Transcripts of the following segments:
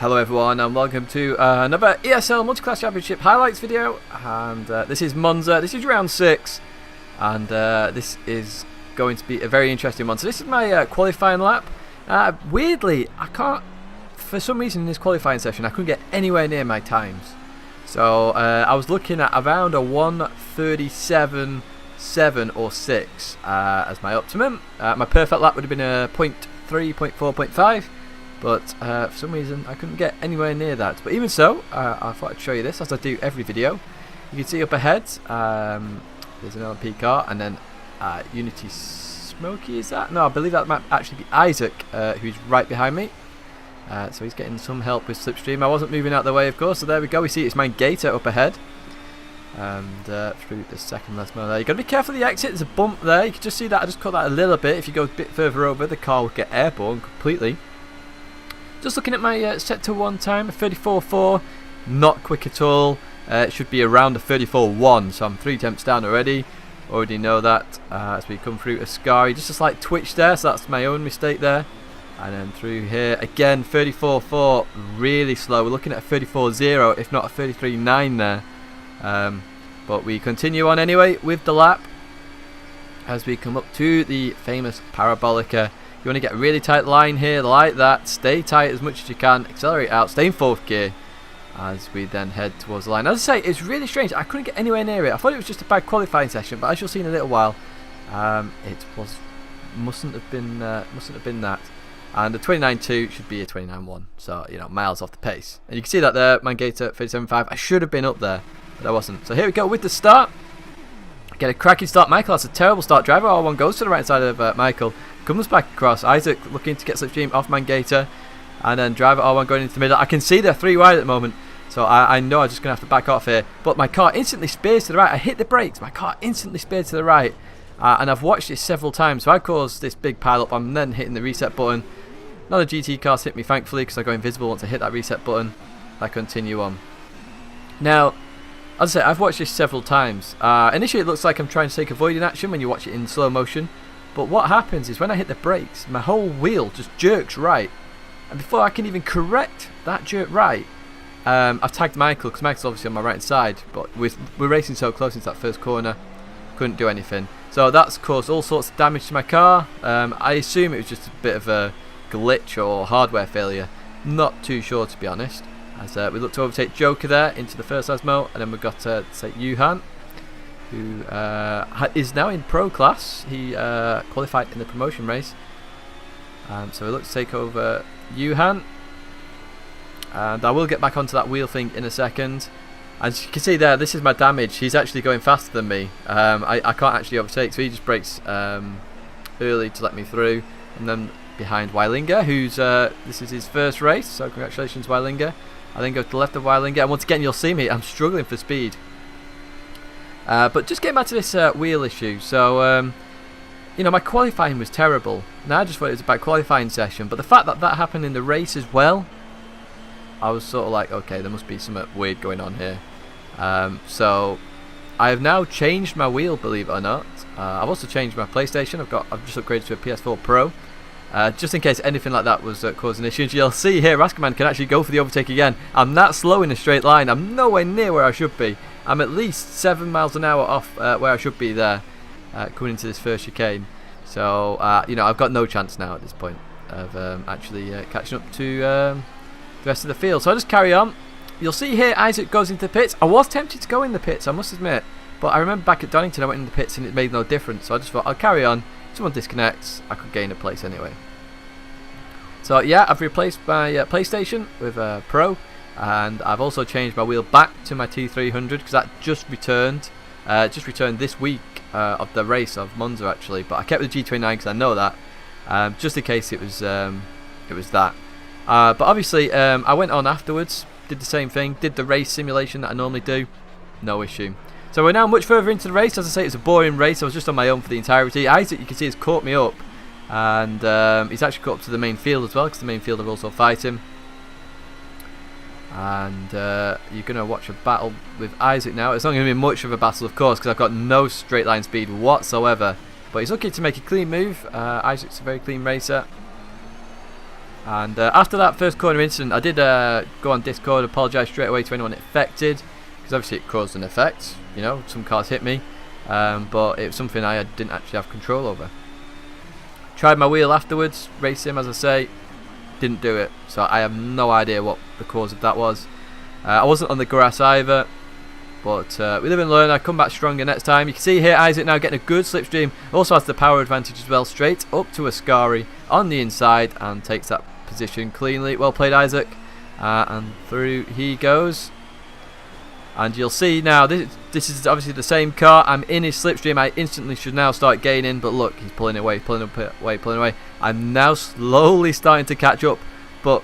Hello everyone and welcome to another ESL Multi-Class Championship highlights video, and this is Monza. This is round 6 and this is going to be a very interesting one. So this is my qualifying lap. Weirdly, I can't, for some reason in this qualifying session I couldn't get anywhere near my times. So I was looking at around a 1:37.7 or 6 as my optimum. My perfect lap would have been a 0.3, 0.4, 0.5. But for some reason I couldn't get anywhere near that. But even so, I thought I'd show you this as I do every video. You can see up ahead, there's another PCar, and then Unity Smokey, is that? No, I believe that might actually be Isaac, who's right behind me. So he's getting some help with slipstream. I wasn't moving out of the way, of course, so there we go. We see it's my Gator up ahead. And through the second last mile there. You've got to be careful of the exit, there's a bump there. You can just see that, I just cut that a little bit. If you go a bit further over, the car will get airborne completely. Just looking at my set to 1 time, a 34.4, not quick at all. It should be around a 34.1, so I'm 3 attempts down already. Already know that as we come through Ascari. Just a slight twitch there, so that's my own mistake there. And then through here, again, 34.4, really slow. We're looking at a 34.0, if not a 33.9 there. But we continue on anyway with the lap as we come up to the famous Parabolica. You want to get a really tight line here, like that. Stay tight as much as you can. Accelerate out. Stay in 4th gear as we then head towards the line. As I say, it's really strange. I couldn't get anywhere near it. I thought it was just a bad qualifying session, but as you'll see in a little while, it mustn't have been that. And the 29.2 should be a 29.1. So miles off the pace. And you can see that there. Mangator 37.5. I should have been up there, but I wasn't. So here we go with the start. Get a cracking start. Michael has a terrible start. Driver R1 goes to the right side of Michael. Comes back across. Isaac looking to get slipstream off Mangator. And then driver R1 going into the middle. I can see they're 3 wide at the moment. So I know I'm just going to have to back off here. But my car instantly spears to the right. I hit the brakes. My car instantly speared to the right. And I've watched this several times. So I caused this big pile up. I'm then hitting the reset button. None of the GT cars hit me, thankfully, because I go invisible once I hit that reset button. I continue on. Now, as I say, I've watched this several times. Initially it looks like I'm trying to take avoiding action when you watch it in slow motion. But what happens is when I hit the brakes, my whole wheel just jerks right. And before I can even correct that jerk right, I've tagged Michael, because Michael's obviously on my right hand side. But we're racing so close into that first corner, couldn't do anything. So that's caused all sorts of damage to my car. I assume it was just a bit of a glitch or hardware failure. Not too sure, to be honest. As we look to overtake Joker there into the first Asmo, and then we've got say Yuhan, who is now in pro class. He qualified in the promotion race. So we look to take over Yuhan, and I will get back onto that wheel thing in a second. As you can see there, this is my damage. He's actually going faster than me. I can't actually overtake, so he just brakes early to let me through. And then behind Weilinga, who's this is his first race, so congratulations Weilinga. I then go to the left of Weilinga, and once again you'll see me, I'm struggling for speed. But just getting back to this wheel issue, so my qualifying was terrible. Now I just thought it was a bad qualifying session, but the fact that that happened in the race as well, I was sort of like, okay, there must be something weird going on here. So I have now changed my wheel, believe it or not. I've also changed my PlayStation. I've just upgraded to a PS4 Pro. Just in case anything like that was causing issues. You'll see here Raskaman can actually go for the overtake again. I'm that slow in a straight line. I'm nowhere near where I should be. I'm at least 7 miles an hour off where I should be there coming into this first chicane. So I've got no chance now at this point of actually catching up to the rest of the field. So I'll just carry on. You'll see here Isaac goes into the pits. I was tempted to go in the pits, I must admit, but I remember back at Donington I went in the pits and it made no difference. So I just thought I'll carry on. Someone disconnects, I could gain a place anyway. So yeah, I've replaced my PlayStation with a Pro, and I've also changed my wheel back to my T300 because that just returned this week of the race of Monza actually. But I kept the G29 because I know that, just in case it was that. But obviously I went on afterwards, did the same thing, did the race simulation that I normally do, no issue. So we're now much further into the race. As I say, it's a boring race. I was just on my own for the entirety. Isaac, you can see, has caught me up. And he's actually caught up to the main field as well, because the main field have also fight him. And you're going to watch a battle with Isaac now. It's not going to be much of a battle, of course, because I've got no straight line speed whatsoever. But he's looking to make a clean move. Isaac's a very clean racer. And after that first corner incident, I did go on Discord, apologise straight away to anyone affected, because obviously it caused an effect. You know, some cars hit me, but it was something I didn't actually have control over. Tried my wheel afterwards, race sim as I say, didn't do it. So I have no idea what the cause of that was. I wasn't on the grass either. But we live and learn. I come back stronger next time. You can see here Isaac now getting a good slipstream. Also has the power advantage as well. Straight up to Ascari on the inside and takes that position cleanly. Well played, Isaac. And through he goes. And you'll see now, this is obviously the same car. I'm in his slipstream. I instantly should now start gaining. But look, he's pulling away, pulling away. I'm now slowly starting to catch up. But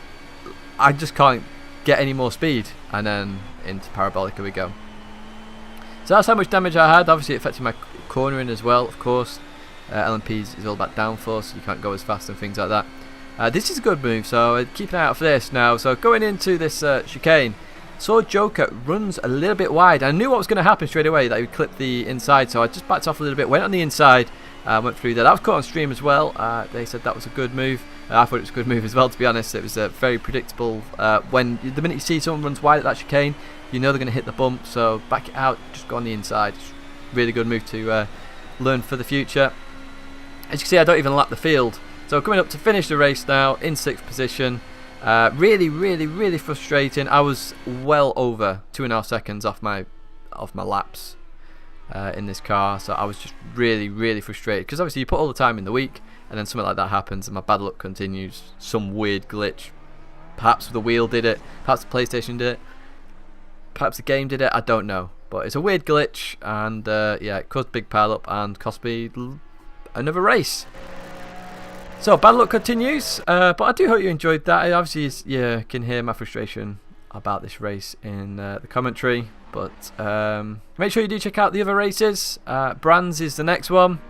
I just can't get any more speed. And then into Parabolica we go. So that's how much damage I had. Obviously it affected my cornering as well, of course. LMPs is all about downforce, so you can't go as fast and things like that. This is a good move, so keep an eye out for this now. So going into this chicane, saw Joker runs a little bit wide. I knew what was going to happen straight away, that he would clip the inside, so I just backed off a little bit, went on the inside, went through there. That was caught on stream as well. They said that was a good move. I thought it was a good move as well, to be honest. It was very predictable. When the minute you see someone runs wide at that chicane, you know they're going to hit the bump, so back it out, just go on the inside. Really good move to learn for the future. As you can see, I don't even lap the field. So coming up to finish the race now, in 6th position. Really frustrating. I was well over 2.5 seconds off my laps in this car, so I was just really frustrated, because obviously you put all the time in the week, and then something like that happens and my bad luck continues. Some weird glitch. Perhaps the wheel did it, perhaps the PlayStation did it, perhaps the game did it, I don't know. But it's a weird glitch, and yeah, it caused a big pile up and cost me another race. So bad luck continues, but I do hope you enjoyed that. Obviously you can hear my frustration about this race in the commentary, but make sure you do check out the other races. Brands is the next one,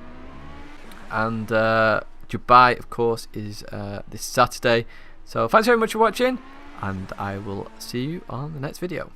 and Dubai of course is this Saturday. So thanks very much for watching, and I will see you on the next video.